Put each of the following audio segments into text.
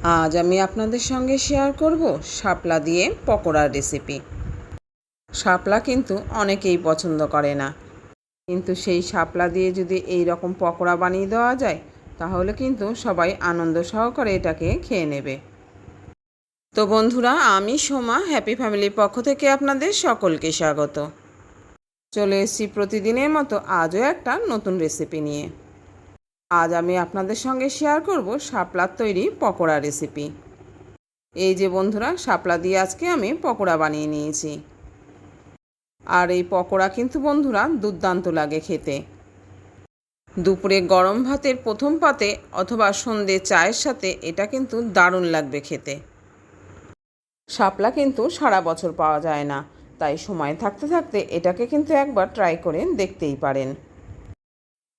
আজ আমি আপনাদের সঙ্গে শেয়ার করব শাপলা দিয়ে পকোড়ার রেসিপি। শাপলা কিন্তু অনেকেই পছন্দ করে না, কিন্তু সেই শাপলা দিয়ে যদি এই রকম পকোড়া বানিয়ে দেওয়া যায় তাহলে কিন্তু সবাই আনন্দ সহকারে এটাকে খেয়ে নেবে। তো বন্ধুরা, আমি সোমা হ্যাপি ফ্যামিলির পক্ষ থেকে আপনাদের সকলকে স্বাগত। চলে এসেছি প্রতিদিনের মতো আজও একটা নতুন রেসিপি নিয়ে। আজ আমি আপনাদের সঙ্গে শেয়ার করব শাপলার তৈরি পকোড়া রেসিপি। এই যে বন্ধুরা, শাপলা দিয়ে আজকে আমি পকোড়া বানিয়ে নিয়েছি। আর এই পকোড়া কিন্তু বন্ধুরা দুর্দান্ত লাগে খেতে। দুপুরে গরম ভাতের প্রথম পাতে অথবা সন্ধ্যে চায়ের সাথে এটা কিন্তু দারুণ লাগবে খেতে। শাপলা কিন্তু সারা বছর পাওয়া যায় না, তাই সময় থাকতে থাকতে এটাকে কিন্তু একবার ট্রাই করে দেখতেই পারেন।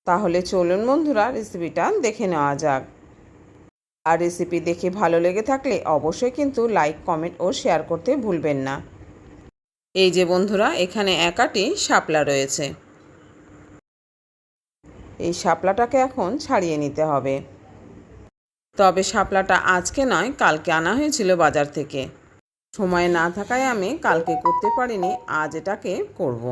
তাহলে চলুন বন্ধুরা, রেসিপিটা দেখে নেওয়া যাক। আর রেসিপি দেখে ভালো লেগে থাকলে অবশ্যই কিন্তু লাইক, কমেন্ট ও শেয়ার করতে ভুলবেন না। এই যে বন্ধুরা, এখানে এক আটি শাপলা রয়েছে। এই শাপলাটাকে এখন ছাড়িয়ে নিতে হবে। তবে শাপলাটা আজকে নয়, কালকে আনা হয়েছিল বাজার থেকে। সময় না থাকায় আমি কালকে করতে পারিনি, আজ এটাকে করব।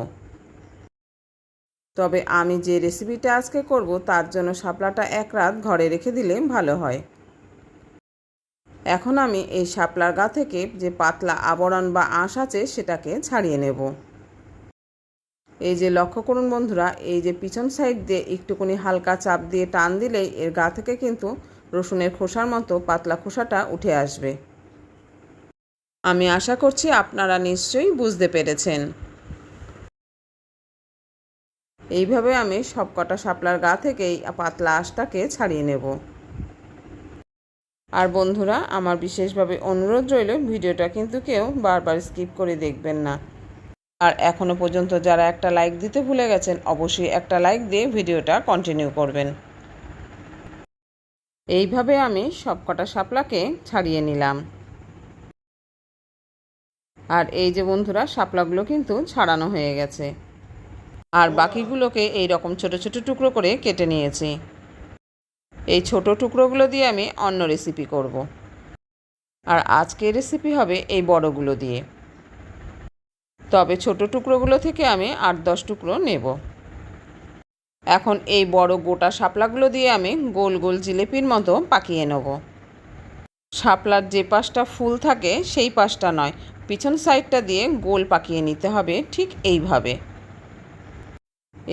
তবে আমি যে রেসিপিটা আজকে করব তার জন্য শাপলাটা এক রাত ঘরে রেখে দিলে ভালো হয়। এখন আমি এই শাপলার গা থেকে যে পাতলা আবরণ বা আঁশ আছে সেটাকে ছাড়িয়ে নেব। এই যে লক্ষ্য করুন বন্ধুরা, এই যে পিছন সাইড দিয়ে একটুখানি হালকা চাপ দিয়ে টান দিলেই এর গা থেকে কিন্তু রসুনের খোসার মতো পাতলা খোসাটা উঠে আসবে। আমি আশা করছি আপনারা নিশ্চয়ই বুঝতে পেরেছেন। এইভাবে আমি সবকটা শাপলার গা থেকেই পাতলা আঁশটাকে ছাড়িয়ে নেব। আর বন্ধুরা, আমার বিশেষভাবে অনুরোধ রইল, ভিডিওটা কিন্তু কেউ বারবার স্কিপ করে দেখবেন না। আর এখনও পর্যন্ত যারা একটা লাইক দিতে ভুলে গেছেন, অবশ্যই একটা লাইক দিয়ে ভিডিওটা কন্টিনিউ করবেন। এইভাবে আমি সবকটা শাপলাকে ছাড়িয়ে নিলাম। আর এই যে বন্ধুরা, শাপলাগুলো কিন্তু ছাড়ানো হয়ে গেছে। আর বাকিগুলোকে এই রকম ছোট ছোট টুকরো করে কেটে নিয়েছি। এই ছোট টুকরোগুলো দিয়ে আমি অন্য রেসিপি করব। আর আজকের রেসিপি হবে এই বড়গুলো দিয়ে। তবে ছোট টুকরোগুলো থেকে আমি 8-10 টুকরো নেব। এখন এই বড় গোটা শাপলাগুলো দিয়ে আমি গোল গোল জিলিপির মতো পাকিয়ে নেব। শাপলার যে পাশটা ফুল থাকে সেই পাশটা নয়, পিছন সাইডটা দিয়ে গোল পাকিয়ে নিতে হবে, ঠিক এইভাবে।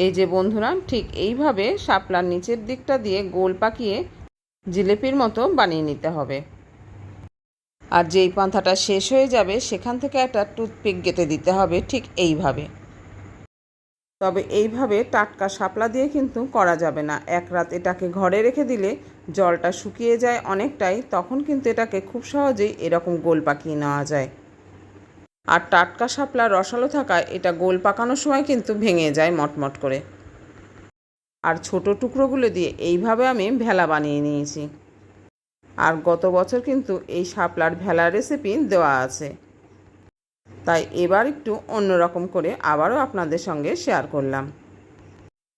এই যে বন্ধুরা, ঠিক এইভাবে শাপলার নিচের দিকটা দিয়ে গোল পাকিয়ে জিলিপির মতো বানিয়ে নিতে হবে। আর যেই পান্থাটা শেষ হয়ে যাবে সেখান থেকে একটা টুথপিক গেঁথে দিতে হবে, ঠিক এইভাবে। তবে এইভাবে টাটকা শাপলা দিয়ে কিন্তু করা যাবে না। এক রাত এটাকে ঘরে রেখে দিলে জলটা শুকিয়ে যায় অনেকটাই, তখন কিন্তু এটাকে খুব সহজেই এরকম গোল পাকিয়ে নেওয়া যায়। আর টাটকা শাপলা রসালো থাকায় এটা গোল পাকানোর সময় কিন্তু ভেঙে যায় মটমট করে। আর ছোট টুকরোগুলো দিয়ে এইভাবে আমি ভেলা বানিয়ে নিয়েছি। আর গত বছর কিন্তু এই শাপলার ভেলার রেসিপি দেওয়া আছে, তাই এবার একটু অন্যরকম করে আবারও আপনাদের সঙ্গে শেয়ার করলাম।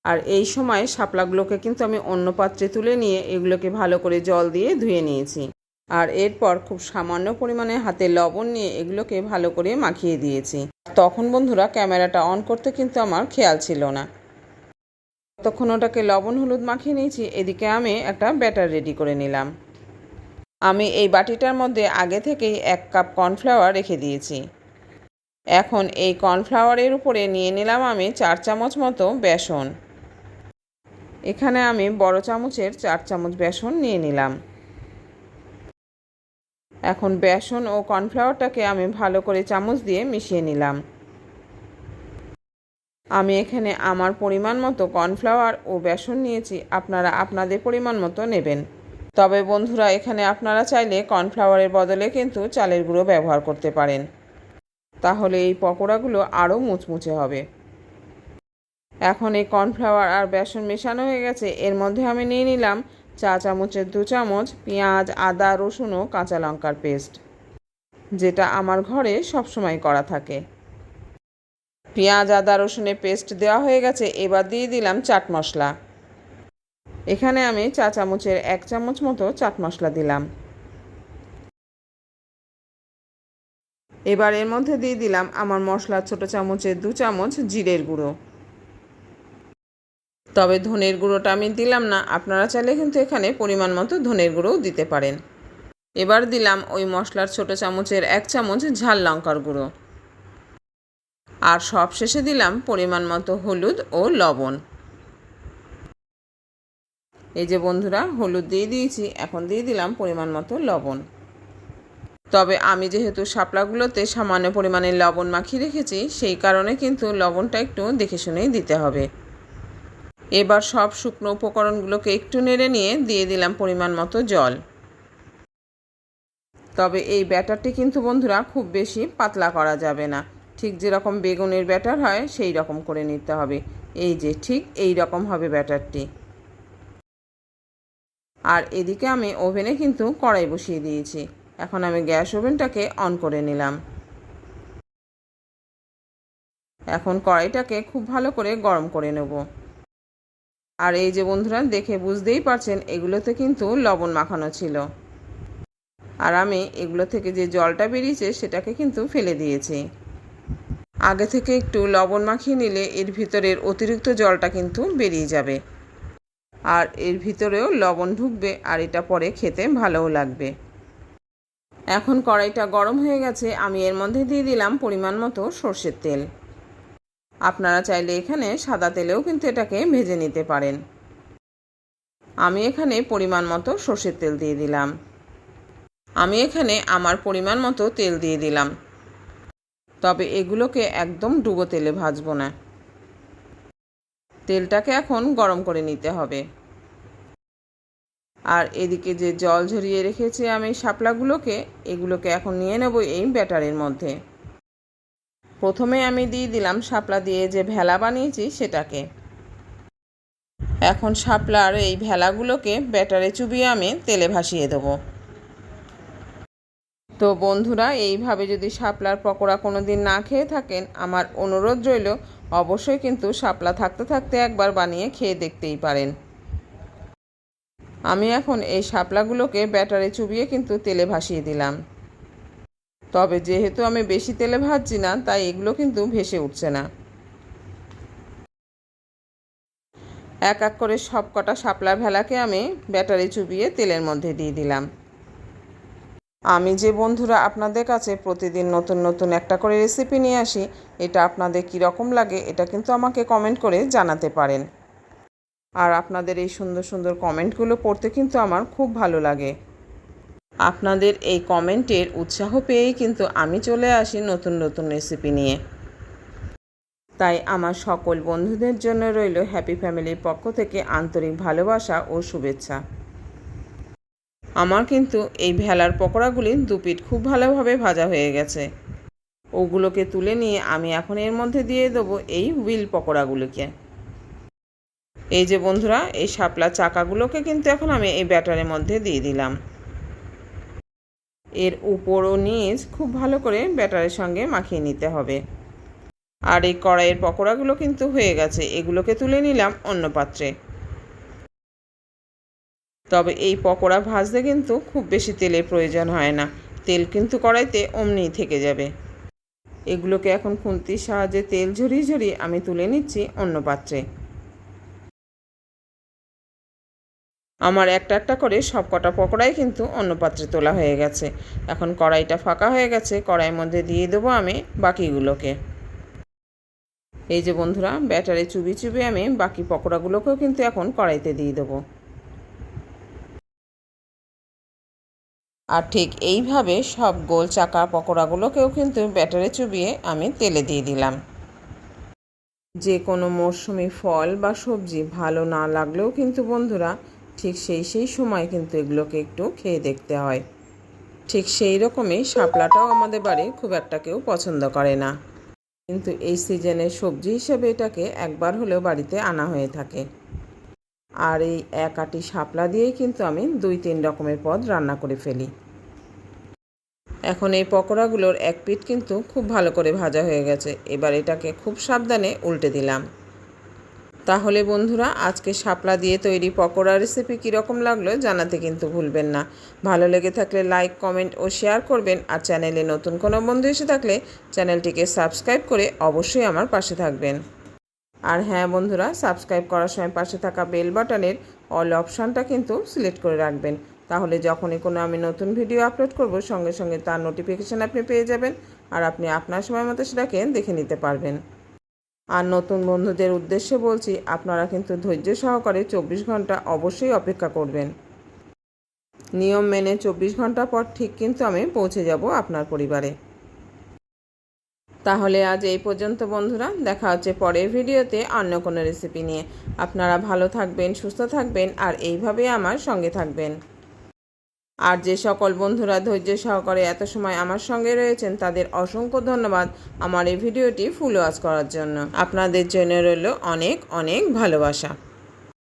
আর এই সময় শাপলাগুলোকে কিন্তু আমি অন্য পাত্রে তুলে নিয়ে এগুলোকে ভালো করে জল দিয়ে ধুয়ে নিয়েছি। আর এরপর খুব সামান্য পরিমাণে হাতে লবণ নিয়ে এগুলোকে ভালো করে মাখিয়ে দিয়েছি। তখন বন্ধুরা ক্যামেরাটা অন করতে কিন্তু আমার খেয়াল ছিল না। তখন ওটাকে লবণ হলুদ মাখিয়ে নিয়েছি, এদিকে আমি একটা ব্যাটার রেডি করে নিলাম। আমি এই বাটিটার মধ্যে আগে থেকেই 1 কাপ কর্নফ্লাওয়ার রেখে দিয়েছি। এখন এই কর্নফ্লাওয়ারের উপরে নিয়ে নিলাম আমি 4 চামচ মতো বেসন। এখানে আমি বড় চামচের 4 চামচ বেসন নিয়ে নিলাম। এখন বেসন ও কর্নফ্লাওয়ারটাকে আমি ভালো করে চামচ দিয়ে মিশিয়ে নিলাম। আমি এখানে আমার পরিমাণ মতো কর্নফ্লাওয়ার ও বেসন নিয়েছি, আপনারা আপনাদের পরিমাণ মতো নেবেন। তবে বন্ধুরা, এখানে আপনারা চাইলে কর্নফ্লাওয়ারের বদলে কিন্তু চালের গুঁড়ো ব্যবহার করতে পারেন, তাহলে এই পকোড়াগুলো আরও মুচমুচে হবে। এখন এই কর্নফ্লাওয়ার আর বেসন মেশানো হয়ে গেছে, এর মধ্যে আমি নিয়ে নিলাম 4 চামচের 2 চামচ পেঁয়াজ, আদা, রসুন ও কাঁচা লঙ্কার পেস্ট, যেটা আমার ঘরে সবসময় করা থাকে। পেঁয়াজ, আদা, রসুনের পেস্ট দেওয়া হয়ে গেছে, এবার দিয়ে দিলাম চাট মশলা। এখানে আমি চা চামচের 1 চামচ মতো চাট মশলা দিলাম। এবার এর মধ্যে দিয়ে দিলাম আমার মশলার ছোটো চামচের 2 চামচ জিরের গুঁড়ো। তবে ধনের গুঁড়োটা আমি দিলাম না, আপনারা চাইলে কিন্তু এখানে পরিমাণ মতো ধনের গুঁড়োও দিতে পারেন। এবার দিলাম ওই মশলার ছোটো চামচের 1 চামচ ঝাল লঙ্কার গুঁড়ো। আর সব শেষে দিলাম পরিমাণ মতো হলুদ ও লবণ। এই যে বন্ধুরা, হলুদ দিয়ে দিয়েছি, এখন দিয়ে দিলাম পরিমাণ মতো লবণ। তবে আমি যেহেতু শাপলাগুলোতে সামান্য পরিমাণে লবণ মাখিয়ে রেখেছি, সেই কারণে কিন্তু লবণটা একটু দেখে শুনেই দিতে হবে। এবার সব শুকনো উপকরণগুলোকে একটু নেড়ে নিয়ে দিয়ে দিলাম পরিমাণ মতো জল। তবে এই ব্যাটারটি কিন্তু বন্ধুরা খুব বেশি পাতলা করা যাবে না, ঠিক যেরকম বেগুনের ব্যাটার হয় সেই রকম করে নিতে হবে। এই যে ঠিক এই রকম হবে ব্যাটারটি। আর এদিকে আমি ওভেনে কিন্তু কড়াই বসিয়ে দিয়েছি। এখন আমি গ্যাস ওভেনটাকে অন করে নিলাম। এখন কড়াইটাকে খুব ভালো করে গরম করে নেব। আর এই যে বন্ধুরা, দেখে বুঝতেই পারছেন এগুলোতে কিন্তু লবণ মাখানো ছিল। আর আমি এগুলো থেকে যে জলটা বেরিয়েছে সেটাকে কিন্তু ফেলে দিয়েছি। আগে থেকে একটু লবণ মাখিয়ে নিলে এর ভিতরের অতিরিক্ত জলটা কিন্তু বেরিয়ে যাবে, আর এর ভিতরেও লবণ ঢুকবে, আর এটা পরে খেতে ভালোও লাগবে। এখন কড়াইটা গরম হয়ে গেছে, আমি এর মধ্যে দিয়ে দিলাম পরিমাণ মতো সর্ষের তেল। আপনারা চাইলে এখানে সাদা তেলেও কিন্তু এটাকে ভেজে নিতে পারেন। আমি এখানে পরিমাণ মতো সর্ষের তেল দিয়ে দিলাম। আমি এখানে আমার পরিমাণ মতো তেল দিয়ে দিলাম। তবে এগুলোকে একদম ডুবো তেলে ভাজবো না, তেলটাকে এখন গরম করে নিতে হবে। আর এদিকে যে জল ঝরিয়ে রেখেছি আমি শাপলাগুলোকে, এগুলোকে এখন নিয়ে নেব এই ব্যাটারের মধ্যে। প্রথমে আমি দিয়ে দিলাম শাপলা দিয়ে যে ভেলা বানিয়েছি সেটাকে। এখন শাপলার এই ভেলাগুলোকে ব্যাটারে চুবিয়ে আমি তেলে ভাসিয়ে দেবো। তো বন্ধুরা, এইভাবে যদি শাপলার পকোড়া কোনো দিন না খেয়ে থাকেন, আমার অনুরোধ রইল অবশ্যই কিন্তু শাপলা থাকতে থাকতে একবার বানিয়ে খেয়ে দেখতেই পারেন। আমি এখন এই শাপলাগুলোকে ব্যাটারে চুবিয়ে কিন্তু তেলে ভাসিয়ে দিলাম। তবে যেহেতু আমি বেশি তেলে ভাজছি না, তাই এগুলো কিন্তু ভেসে উঠছে না। এক এক করে সব কটা শাপলা ভেলাকে আমি ব্যাটারে চুবিয়ে তেলের মধ্যে দিয়ে দিলাম। আমি যে বন্ধুরা আপনাদের কাছে প্রতিদিন নতুন নতুন একটা করে রেসিপি নিয়ে আসি, এটা আপনাদের কীরকম লাগে এটা কিন্তু আমাকে কমেন্ট করে জানাতে পারেন। আর আপনাদের এই সুন্দর সুন্দর কমেন্টগুলো পড়তে কিন্তু আমার খুব ভালো লাগে। আপনাদের এই কমেন্টের উৎসাহ পেয়েই কিন্তু আমি চলে আসি নতুন নতুন রেসিপি নিয়ে। তাই আমার সকল বন্ধুদের জন্য রইল হ্যাপি ফ্যামিলির পক্ষ থেকে আন্তরিক ভালোবাসা ও শুভেচ্ছা। আমার কিন্তু এই ভেলার পকোড়াগুলি দুপিঠ খুব ভালোভাবে ভাজা হয়ে গেছে। ওগুলোকে তুলে নিয়ে আমি এখন এর মধ্যে দিয়ে দেবো এই হুইল পকোড়াগুলোকে। এই যে বন্ধুরা, এই শাপলা চাকাগুলোকে কিন্তু এখন আমি এই ব্যাটারের মধ্যে দিয়ে দিলাম। এর উপর ও নিচ খুব ভালো করে ব্যাটারের সঙ্গে মাখিয়ে নিতে হবে। আর এই কড়াইয়ের পকোড়াগুলো কিন্তু হয়ে গেছে, এগুলোকে তুলে নিলাম অন্য পাত্রে। তবে এই পকোড়া ভাজতে কিন্তু খুব বেশি তেলের প্রয়োজন হয় না, তেল কিন্তু কড়াইতে অমনিই থেকে যাবে। এগুলোকে এখন খুন্তির সাহায্যে তেল ঝরিয়ে ঝরিয়ে আমি তুলে নিচ্ছি অন্য পাত্রে। আমার একটা একটা করে সব কটা পকোড়াই কিন্তু অন্য পাত্রে তোলা হয়ে গেছে। এখন কড়াইটা ফাঁকা হয়ে গেছে, কড়াইয়ের মধ্যে দিয়ে দেবো আমি বাকিগুলোকে। এই যে বন্ধুরা, ব্যাটারে চুবি চুবি আমি বাকি পকোড়াগুলোকেও কিন্তু এখন কড়াইতে দিয়ে দেবো। আর ঠিক এইভাবে সব গোল চাকা পকোড়াগুলোকেও কিন্তু ব্যাটারে চুবিয়ে আমি তেলে দিয়ে দিলাম। যে কোনো মরশুমি ফল বা সবজি ভালো না লাগলেও কিন্তু বন্ধুরা ঠিক সেই সময় কিন্তু এগুলোকে একটু খেয়ে দেখতে হয়। ঠিক সেই রকমই শাপলাটাও আমাদের বাড়ি খুব একটা কেউ পছন্দ করে না, কিন্তু এই সিজনের সবজি হিসেবে এটাকে একবার হলেও বাড়িতে আনা হয়ে থাকে। আর এই এক আটি শাপলা দিয়েই কিন্তু আমি 2-3 রকমের পদ রান্না করে ফেলি। এখন এই পকোড়াগুলোর এক পিঠ কিন্তু খুব ভালো করে ভাজা হয়ে গেছে। এবার এটাকে খুব সাবধানে উল্টে দিলাম। তাহলে বন্ধুরা আজকে শাপলা দিয়ে তৈরি পকোড়া রেসিপি কীরকম লাগলো জানাতে কিন্তু ভুলবেন না। ভালো লেগে থাকলে লাইক, কমেন্ট ও শেয়ার করবেন। আর চ্যানেলে নতুন কোনো বন্ধু এসে থাকলে চ্যানেলটিকে সাবস্ক্রাইব করে অবশ্যই আমার পাশে থাকবেন। আর হ্যাঁ বন্ধুরা, সাবস্ক্রাইব করার সময় পাশে থাকা বেল বাটনের অল অপশানটা কিন্তু সিলেক্ট করে রাখবেন। তাহলে যখনই কোনো আমি নতুন ভিডিও আপলোড করব সঙ্গে সঙ্গে তার নোটিফিকেশান আপনি পেয়ে যাবেন। আর আপনি আপনার সময় মতো সেটাকে দেখে নিতে পারবেন। আর নতুন বন্ধুদের উদ্দেশ্যে বলছি, আপনারা কিন্তু ধৈর্য সহকারে 24 ঘন্টা অবশ্যই অপেক্ষা করবেন। নিয়ম মেনে 24 ঘন্টা পর ঠিক কিন্তু আমি পৌঁছে যাব আপনার পরিবারে। তাহলে আজ এই পর্যন্ত বন্ধুরা, দেখা হচ্ছে পরের ভিডিওতে অন্য কোনো রেসিপি নিয়ে। আপনারা ভালো থাকবেন, সুস্থ থাকবেন আর এইভাবে আমার সঙ্গে থাকবেন। আর যে সকল বন্ধুরা ধৈর্য সহকারে এত সময় আমার সঙ্গে রয়েছেন তাদের অসংখ্য ধন্যবাদ আমার এই ভিডিওটি ফুল ওয়াচ করার জন্য। আপনাদের জন্য রইল অনেক অনেক ভালোবাসা।